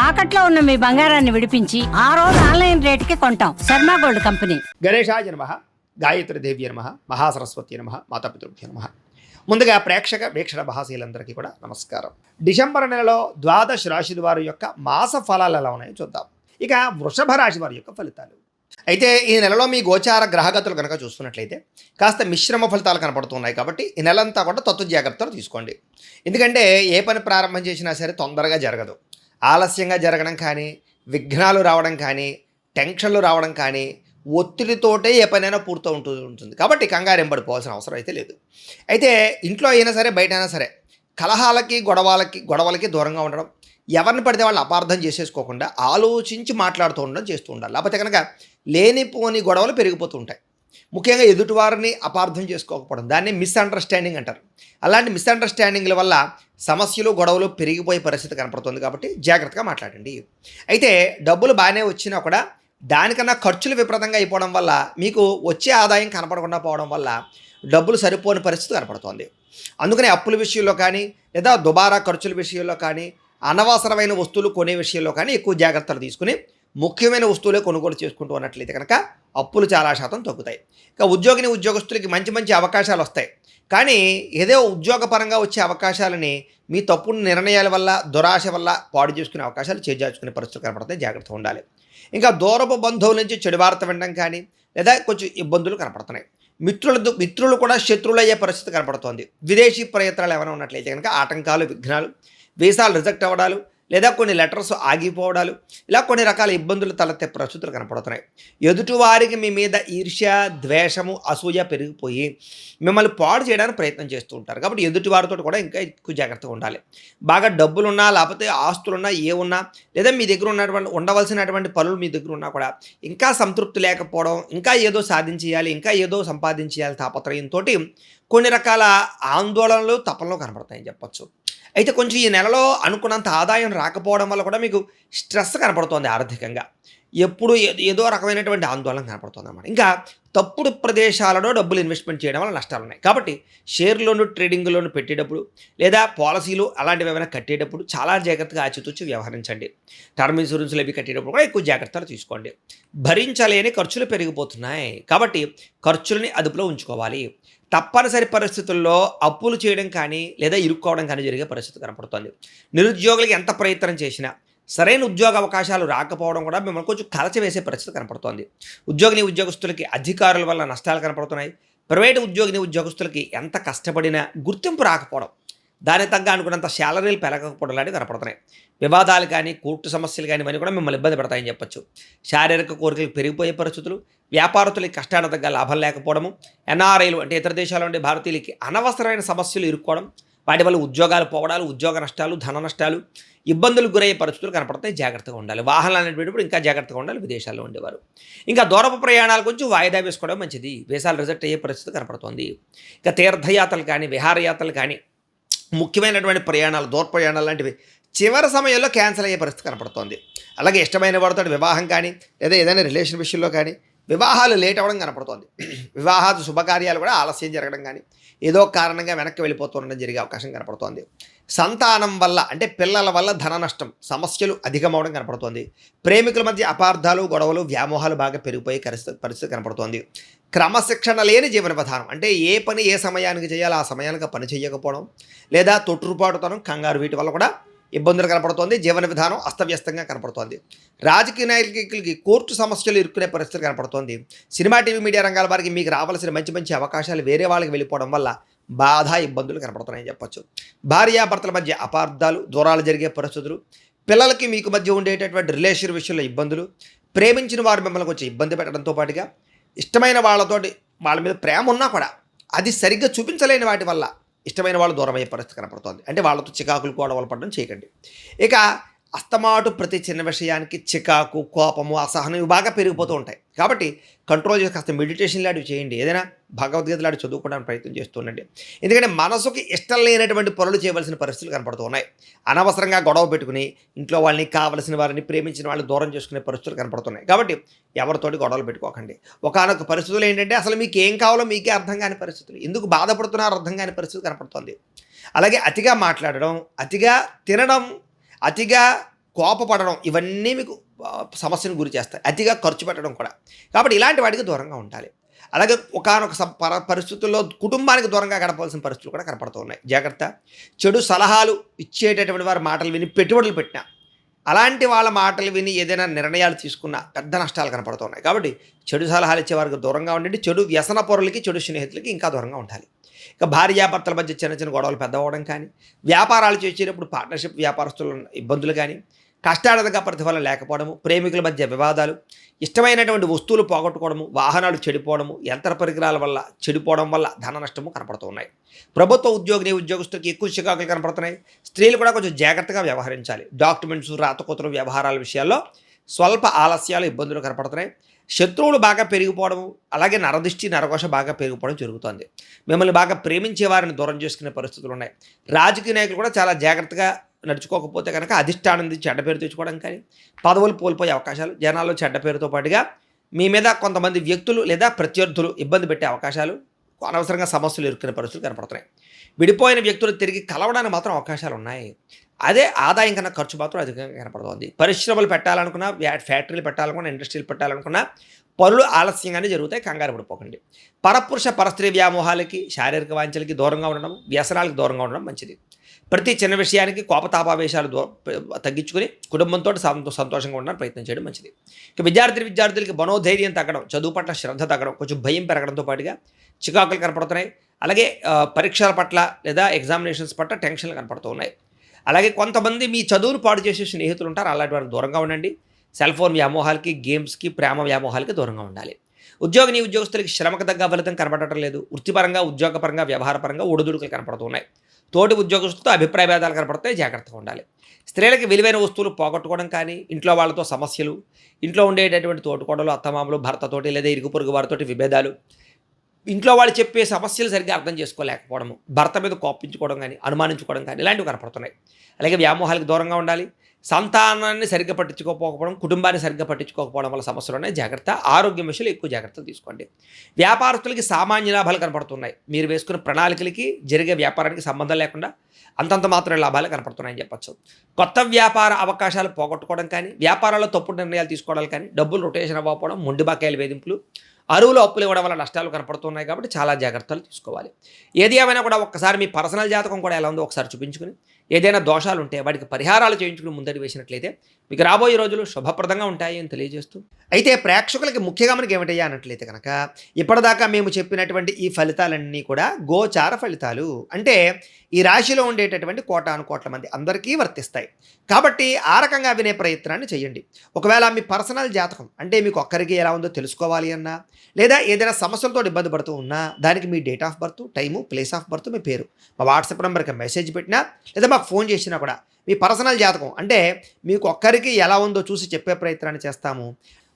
తాకట్లో ఉన్న మీ బంగారాన్ని విడిపించి ఆ రోజు ఆన్లైన్ రేటుకి కొంటాం. Sharma gold company. గణేశాయ నమః, గాయత్రి దేవి నమః, మహాసరస్వతి నమః, మాతాపితృభ్యో నమః. ముందుగా ప్రేక్షక వీక్షణ మహాశీలందరికీ కూడా నమస్కారం. డిసెంబర్ నెలలో ద్వాదశ రాశుల వారి యొక్క మాస ఫలాలు ఎలా ఉన్నాయో చూద్దాం. ఇక వృషభ రాశి వారి యొక్క ఫలితాలు. అయితే ఈ నెలలో మీ గోచార గ్రహగతులు కనుక చూసుకున్నట్లయితే కాస్త మిశ్రమ ఫలితాలు కనపడుతున్నాయి. కాబట్టి ఈ నెలంతా కూడా తత్వ జాగ్రత్తలు తీసుకోండి. ఎందుకంటే ఏ పని ప్రారంభం చేసినా సరే తొందరగా జరగదు. ఆలస్యంగా జరగడం కానీ, విఘ్నాలు రావడం కానీ, టెన్షన్లు రావడం కానీ, ఒత్తిడితోటే ఏ పనైనా పూర్తి ఉంటుంది. కాబట్టి కంగారు పడిపోవాల్సిన అవసరం అయితే లేదు. అయితే ఇంట్లో అయినా సరే బయట అయినా సరే కలహాలకి గొడవలకి దూరంగా ఉండడం, ఎవరిని పడితే వాళ్ళు అపార్థం చేసేసుకోకుండా ఆలోచించి మాట్లాడుతూ ఉండడం చేస్తూ ఉండాలి. లేకపోతే కనుక లేనిపోని గొడవలు పెరిగిపోతూ ఉంటాయి. ముఖ్యంగా ఎదుటివారిని అపార్థం చేసుకోకపోవడం, దాన్ని మిస్అండర్స్టాండింగ్ అంటారు. అలాంటి మిస్అండర్స్టాండింగ్ల వల్ల సమస్యలు గొడవలు పెరిగిపోయే పరిస్థితి కనపడుతుంది. కాబట్టి జాగ్రత్తగా మాట్లాడండి. అయితే డబ్బులు బాగానే వచ్చినా కూడా దానికన్నా ఖర్చులు విపరీతంగా అయిపోవడం వల్ల మీకు వచ్చే ఆదాయం కనపడకుండా పోవడం వల్ల డబ్బులు సరిపోని పరిస్థితి కనపడుతోంది. అందుకని అప్పుల విషయంలో కానీ, లేదా దుబారా ఖర్చుల విషయంలో కానీ, అనవసరమైన వస్తువులు కొనే విషయంలో కానీ ఎక్కువ జాగ్రత్తలు తీసుకుని ముఖ్యమైన వస్తువులే కొనుగోలు చేసుకుంటూ ఉన్నట్లయితే కనుక అప్పులు చాలా శాతం తగ్గుతాయి. ఇక ఉద్యోగస్తులకి మంచి మంచి అవకాశాలు వస్తాయి. కానీ ఏదో ఉద్యోగపరంగా వచ్చే అవకాశాలని మీ తప్పుడు నిర్ణయాల వల్ల, దురాశ వల్ల పాడు చేసుకునే అవకాశాలు చేజార్చుకునే పరిస్థితులు కనపడతాయి. జాగ్రత్తగా ఉండాలి. ఇంకా దూరపు బంధువుల నుంచి చెడు వార్త వినడం కానీ, లేదా కొంచెం ఇబ్బందులు కనపడుతున్నాయి. మిత్రులు కూడా శత్రువులు అయ్యే పరిస్థితి కనపడుతోంది. విదేశీ ప్రయత్నాలు ఏమైనా ఉన్నట్లయితే కనుక ఆటంకాలు, విఘ్నాలు, వీసాలు రిజెక్ట్ అవ్వడాలు, లేదా కొన్ని లెటర్స్ ఆగిపోవడాలు, ఇలా కొన్ని రకాల ఇబ్బందులు తలెత్తే పరిస్థితులు కనపడుతున్నాయి. ఎదుటివారికి మీ మీద ఈర్ష్య, ద్వేషము, అసూయ పెరిగిపోయి మిమ్మల్ని పాడు చేయడానికి ప్రయత్నం చేస్తూ ఉంటారు. కాబట్టి ఎదుటివారితో కూడా ఇంకా ఎక్కువ జాగ్రత్తగా ఉండాలి. బాగా డబ్బులున్నా, లేకపోతే ఆస్తులున్నా, ఉన్నా, లేదా మీ దగ్గర ఉండవలసినటువంటి పనులు మీ దగ్గర ఉన్నా కూడా ఇంకా సంతృప్తి లేకపోవడం, ఇంకా ఏదో సాధించేయాలి, ఇంకా ఏదో సంపాదించేయాలి తాపత్రయంతో కొన్ని రకాల ఆందోళనలు, తపనలు కనపడతాయని చెప్పచ్చు. అయితే కొంచెం ఈ నెలలో అనుకున్నంత ఆదాయం రాకపోవడం వల్ల కూడా మీకు స్ట్రెస్ కనపడుతోంది ఆర్థికంగా. ఎప్పుడు ఏదో రకమైనటువంటి ఆందోళన కనపడుతుంది అన్నమాట. ఇంకా తప్పుడు ప్రదేశాలలో డబ్బులు ఇన్వెస్ట్మెంట్ చేయడం వల్ల నష్టాలు ఉన్నాయి. కాబట్టి షేర్లోను, ట్రేడింగ్లోను పెట్టేటప్పుడు, లేదా పాలసీలు అలాంటివి ఏమైనా కట్టేటప్పుడు చాలా జాగ్రత్తగా ఆచితూచి వ్యవహరించండి. టర్మ్ ఇన్సూరెన్స్లు అవి కట్టేటప్పుడు కూడా ఎక్కువ జాగ్రత్తలు తీసుకోండి. భరించలేని ఖర్చులు పెరిగిపోతున్నాయి. కాబట్టి ఖర్చులని అదుపులో ఉంచుకోవాలి. తప్పనిసరి పరిస్థితుల్లో అప్పులు చేయడం కానీ, లేదా ఇరుక్కోవడం కానీ జరిగే పరిస్థితి కనపడుతుంది. నిరుద్యోగులకి ఎంత ప్రయత్నం చేసినా సరైన ఉద్యోగ అవకాశాలు రాకపోవడం కూడా మిమ్మల్ని కొంచెం కలచవేసే పరిస్థితి కనపడుతోంది. ఉద్యోగస్తులకి అధికారుల వల్ల నష్టాలు కనపడుతున్నాయి. ప్రైవేటు ఉద్యోగస్తులకి ఎంత కష్టపడినా గుర్తింపు రాకపోవడం, దానికి తగ్గ అనుకున్నంత శాలరీలు పెరగకపోవడం లాంటివి కనపడుతున్నాయి. వివాదాలు కానీ, కోర్టు సమస్యలు కానీ ఇవన్నీ కూడా మిమ్మల్ని ఇబ్బంది పెడతాయని చెప్పచ్చు. శారీరక కోరికలు పెరిగిపోయే పరిస్థితులు, వ్యాపారస్తులకి కష్టానికి తగ్గ లాభం లేకపోవడము, ఎన్ఆర్ఐలు అంటే ఇతర దేశాల నుండి భారతీయులకి అనవసరమైన సమస్యలు ఇరుక్కోవడం, వాటి వల్ల ఉద్యోగాలు పోవడాలు, ఉద్యోగ నష్టాలు, ధన నష్టాలు, ఇబ్బందులు గురయ్యే పరిస్థితులు కనపడతాయి. జాగ్రత్తగా ఉండాలి. వాహనాలు అనేటప్పుడు ఇంకా జాగ్రత్తగా ఉండాలి. విదేశాల్లో ఉండేవారు ఇంకా దూరపు ప్రయాణాలు కొంచెం వాయిదా వేసుకోవడం మంచిది. వీసాలు రిజెక్ట్ అయ్యే పరిస్థితి కనపడుతుంది. ఇక తీర్థయాత్రలు కానీ, విహారయాత్రలు కానీ, ముఖ్యమైనటువంటి ప్రయాణాలు, దూర ప్రయాణాలు లాంటివి చివరి సమయంలో క్యాన్సిల్ అయ్యే పరిస్థితి కనపడుతోంది. అలాగే ఇష్టమైన వాడితో వివాహం కానీ, లేదా ఏదైనా రిలేషన్ విషయంలో కానీ వివాహాలు లేట్ అవ్వడం కనపడుతోంది. వివాహాలు శుభకార్యాలు కూడా ఆలస్యం జరగడం కానీ, ఏదో కారణంగా వెనక్కి వెళ్ళిపోతుండడం జరిగే అవకాశం కనపడుతోంది. సంతానం వల్ల అంటే పిల్లల వల్ల ధన నష్టం, సమస్యలు అధికమవడం కనపడుతోంది. ప్రేమికుల మధ్య అపార్థాలు, గొడవలు, వ్యామోహాలు బాగా పెరిగిపోయే పరిస్థితి కనపడుతోంది. క్రమశిక్షణ లేని జీవన విధానం అంటే ఏ పని ఏ సమయానికి చేయాలో ఆ సమయానికి పని చేయకపోవడం, లేదా తొట్టుపాటుతనం, కంగారు, వీటి వల్ల కూడా ఇబ్బందులు కనపడుతోంది. జీవన విధానం అస్తవ్యస్తంగా కనపడుతోంది. రాజకీయ నాయకులకి కోర్టు సమస్యలు ఇరుక్కునే పరిస్థితి కనపడుతోంది. సినిమా, టీవీ, మీడియా రంగాల వారికి మీకు రావాల్సిన మంచి మంచి అవకాశాలు వేరే వాళ్ళకి వెళ్ళిపోవడం వల్ల బాధ, ఇబ్బందులు కనపడుతున్నాయని చెప్పచ్చు. భార్యాభర్తల మధ్య అపార్థాలు, దూరాలు జరిగే పరిస్థితులు, పిల్లలకి మీకు మధ్య ఉండేటటువంటి రిలేషన్ విషయంలో ఇబ్బందులు, ప్రేమించిన వారు మిమ్మల్ని కొంచెం ఇబ్బంది పెట్టడంతో పాటుగా ఇష్టమైన వాళ్ళ మీద ప్రేమ ఉన్నా కూడా అది సరిగ్గా చూపించలేని వాటి వల్ల ఇష్టమైన వాళ్ళు దూరం అయ్యే పరిస్థితి కనపడుతోంది. అంటే వాళ్ళతో చికాకులు, గొడవలు పడడం చేయకండి. ఇక అస్తమాటు ప్రతి చిన్న విషయానికి చికాకు, కోపము, అసహనం ఇవి బాగా పెరిగిపోతూ ఉంటాయి. కాబట్టి కంట్రోల్ చేసి కాస్త మెడిటేషన్ లాంటివి చేయండి. ఏదైనా భగవద్గీత లాంటివి చదువుకోవడానికి ప్రయత్నం చేస్తుండండి. ఎందుకంటే మనసుకి ఇష్టం లేనటువంటి పనులు చేయవలసిన పరిస్థితులు కనపడుతూ ఉన్నాయి. అనవసరంగా గొడవ పెట్టుకుని ఇంట్లో వాళ్ళని, కావలసిన వారిని, ప్రేమించిన వాళ్ళని దూరం చేసుకునే పరిస్థితులు కనపడుతున్నాయి. కాబట్టి ఎవరితోటి గొడవలు పెట్టుకోకండి. ఒకానొక పరిస్థితులు ఏంటంటే అసలు మీకు ఏం కావాలో మీకే అర్థం కాని పరిస్థితులు, ఎందుకు బాధపడుతున్నారో అర్థం కాని పరిస్థితి కనపడుతుంది. అలాగే అతిగా మాట్లాడడం, అతిగా తినడం, అతిగా కోపపడడం ఇవన్నీ మీకు సమస్యను గురి చేస్తాయి. అతిగా ఖర్చు పెట్టడం కూడా. కాబట్టి ఇలాంటి వాటికి దూరంగా ఉండాలి. అలాగే ఒకానొక పరిస్థితుల్లో కుటుంబానికి దూరంగా గడపవలసిన పరిస్థితులు కూడా కనపడుతూ ఉన్నాయి. జాగ్రత్త. చెడు సలహాలు ఇచ్చేటటువంటి వారి మాటలు విని పెట్టుబడులు పెట్టినా, అలాంటి వాళ్ళ మాటలు విని ఏదైనా నిర్ణయాలు తీసుకున్నా పెద్ద నష్టాలు కనపడుతున్నాయి. కాబట్టి చెడు సలహాలు ఇచ్చే వారికి దూరంగా ఉండండి. చెడు వ్యసన పరులకి, చెడు స్నేహితులకి ఇంకా దూరంగా ఉండాలి. ఇక భార్యాభర్తల మధ్య చిన్న చిన్న గొడవలు పెద్దవడం కానీ, వ్యాపారాలు చేసేటప్పుడు పార్ట్నర్షిప్ వ్యాపారస్తుల ఇబ్బందులు కానీ, కష్టార్థంగా ప్రతిఫలం లేకపోవడము, ప్రేమికుల మధ్య వివాదాలు, ఇష్టమైనటువంటి వస్తువులు పోగొట్టుకోవడము, వాహనాలు చెడిపోవడము, యంత్ర పరికరాల వల్ల చెడిపోవడం వల్ల ధన నష్టము కనపడుతూ ఉన్నాయి. ప్రభుత్వ ఉద్యోగస్తులకి ఎక్కువ చికాకులు కనపడుతున్నాయి. స్త్రీలు కూడా కొంచెం జాగ్రత్తగా వ్యవహరించాలి. డాక్యుమెంట్స్, రాతకోతలు, వ్యవహారాల విషయాల్లో స్వల్ప ఆలస్యాలు, ఇబ్బందులు కనపడుతున్నాయి. శత్రువులు బాగా పెరిగిపోవడము, అలాగే నరదిష్టి, నరఘోష బాగా పెరిగిపోవడం జరుగుతుంది. మిమ్మల్ని బాగా ప్రేమించే వారిని దూరం చేసుకునే పరిస్థితులు ఉన్నాయి. రాజకీయ నాయకులు కూడా చాలా జాగ్రత్తగా నడుచుకోకపోతే కనుక అధిష్టానం నుంచి చెడ్డ పేరు తెచ్చుకోవడం కానీ, పదవులు కోల్పోయే అవకాశాలు, జనాల్లో చెడ్డ పేరుతో పాటుగా మీ మీద కొంతమంది వ్యక్తులు లేదా ప్రత్యర్థులు ఇబ్బంది పెట్టే అవకాశాలు, అనవసరంగా సమస్యలు ఎదుర్కొనే పరిస్థితులు కనపడుతున్నాయి. విడిపోయిన వ్యక్తులు తిరిగి కలవడానికి మాత్రం అవకాశాలు ఉన్నాయి. అదే ఆదాయం కన్నా ఖర్చు మాత్రం అధికంగా కనపడుతుంది. పరిశ్రమలు పెట్టాలనుకున్నా, ఫ్యాక్టరీలు పెట్టాలనుకున్నా, ఇండస్ట్రీలు పెట్టాలనుకున్నా పనులు ఆలస్యంగానే జరుగుతాయి. కంగారు పడిపోకండి. పరపురుష పరస్త్రీ వ్యామోహాలకి, శారీరక వాంఛలకి దూరంగా ఉండడం, వ్యసనాలకు దూరంగా ఉండడం మంచిది. ప్రతి చిన్న విషయానికి కోపతాపావేశాలు తగ్గించుకుని కుటుంబంతో సంతోషంగా ఉండడానికి ప్రయత్నం చేయడం మంచిది. ఇక విద్యార్థులకి మనోధైర్యం తగ్గడం, చదువు పట్ల శ్రద్ధ తగ్గడం, కొంచెం భయం పెరగడంతో పాటుగా చికాకులు కనపడుతున్నాయి. అలాగే పరీక్షల పట్ల లేదా ఎగ్జామినేషన్స్ పట్ల టెన్షన్లు కనపడుతూ ఉన్నాయి. అలాగే కొంతమంది మీ చదువులు పాడు చేసే స్నేహితులు ఉంటారు. అలాంటి వారికి దూరంగా ఉండండి. సెల్ ఫోన్ వ్యామోహాలకి, గేమ్స్కి, ప్రేమ వ్యామోహాలకి దూరంగా ఉండాలి. ఉద్యోగస్తులకి శ్రమకు తగ్గ ఫలితం కనపడటం లేదు. వృత్తిపరంగా, ఉద్యోగపరంగా, వ్యవహారపరంగా ఒడిదుడుకులు కనపడుతున్నాయి. తోటి ఉద్యోగస్తులతో అభిప్రాయ భేదాలు కనపడతాయి. జాగ్రత్తగా ఉండాలి. స్త్రీలకి విలువైన వస్తువులు పోగొట్టుకోవడం కానీ, ఇంట్లో వాళ్ళతో సమస్యలు, ఇంట్లో ఉండేటటువంటి తోటికోడలు, అత్తమామలు, భర్తతోటి లేదా ఇరుగు పొరుగు వారితోటి విభేదాలు, ఇంట్లో వాళ్ళు చెప్పే సమస్యలు సరిగ్గా అర్థం చేసుకోలేకపోవడము, భర్త మీద కోపించుకోవడం కానీ, అనుమానించుకోవడం కానీ ఇలాంటివి కనపడుతున్నాయి. అలాగే వ్యామోహాలకు దూరంగా ఉండాలి. సంతానాన్ని సరిగ్గా పట్టించుకోకపోవడం, కుటుంబాన్ని సరిగ్గా పట్టించుకోకపోవడం వల్ల సమస్యలు ఉన్నాయి. జాగ్రత్త. ఆరోగ్యం విషయంలో ఎక్కువ జాగ్రత్తలు తీసుకోండి. వ్యాపారస్తులకి సామాన్య లాభాలు కనపడుతున్నాయి. మీరు వేసుకున్న ప్రణాళికలకి జరిగే వ్యాపారానికి సంబంధం లేకుండా అంతంత మాత్రమే లాభాలు కనపడుతున్నాయని చెప్పచ్చు. కొత్త వ్యాపార అవకాశాలు పోగొట్టుకోవడం కానీ, వ్యాపారాల్లో తప్పుడు నిర్ణయాలు తీసుకోవడాలు కానీ, డబ్బులు రొటేషన్ అవ్వకపోవడం, మొండి బకాయిల వేధింపులు, అరువులు అప్పులు ఇవ్వడం వల్ల నష్టాలు కనపడుతున్నాయి. కాబట్టి చాలా జాగ్రత్తలు తీసుకోవాలి. ఏది ఏమైనా కూడా ఒక్కసారి మీ పర్సనల్ జాతకం కూడా ఎలా ఉందో ఒకసారి చూపించుకుని, ఏదైనా దోషాలు ఉంటే వాటికి పరిహారాలు చేయించుకుని ముందడి వేసినట్లయితే మీకు రాబోయే రోజులు శుభప్రదంగా ఉంటాయి అని తెలియజేస్తూ, అయితే ప్రేక్షకులకి ముఖ్యంగా మనకి ఏమిటయ్యా అన్నట్లయితే కనుక, ఇప్పటిదాకా మేము చెప్పినటువంటి ఈ ఫలితాలన్నీ కూడా గోచార ఫలితాలు. అంటే ఈ రాశిలో ఉండేటటువంటి కోటాను కోట్ల మంది అందరికీ వర్తిస్తాయి. కాబట్టి ఆ రకంగా వినే ప్రయత్నాన్ని చేయండి. ఒకవేళ మీ పర్సనల్ జాతకం అంటే మీకు ఒక్కరికి ఎలా ఉందో తెలుసుకోవాలి అన్నా, లేదా ఏదైనా సమస్యలతో ఇబ్బంది పడుతూ ఉన్నా, దానికి మీ date of birth, time, place of birth, మీ పేరు మా వాట్సాప్ నెంబర్కి మెసేజ్ పెట్టినా, లేదా మాకు ఫోన్ చేసినా కూడా మీ పర్సనల్ జాతకం అంటే మీకు ఒక్కరికి ఎలా ఉందో చూసి చెప్పే ప్రయత్నాన్ని చేస్తాము.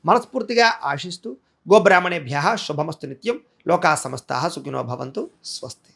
మనస్ఫూర్తిగా ఆశిస్తూ, గోబ్రాహ్మణేభ్యః శుభమస్తు నిత్యం. లోకా సమస్తాః సుఖినో భవంతు. స్వస్తి.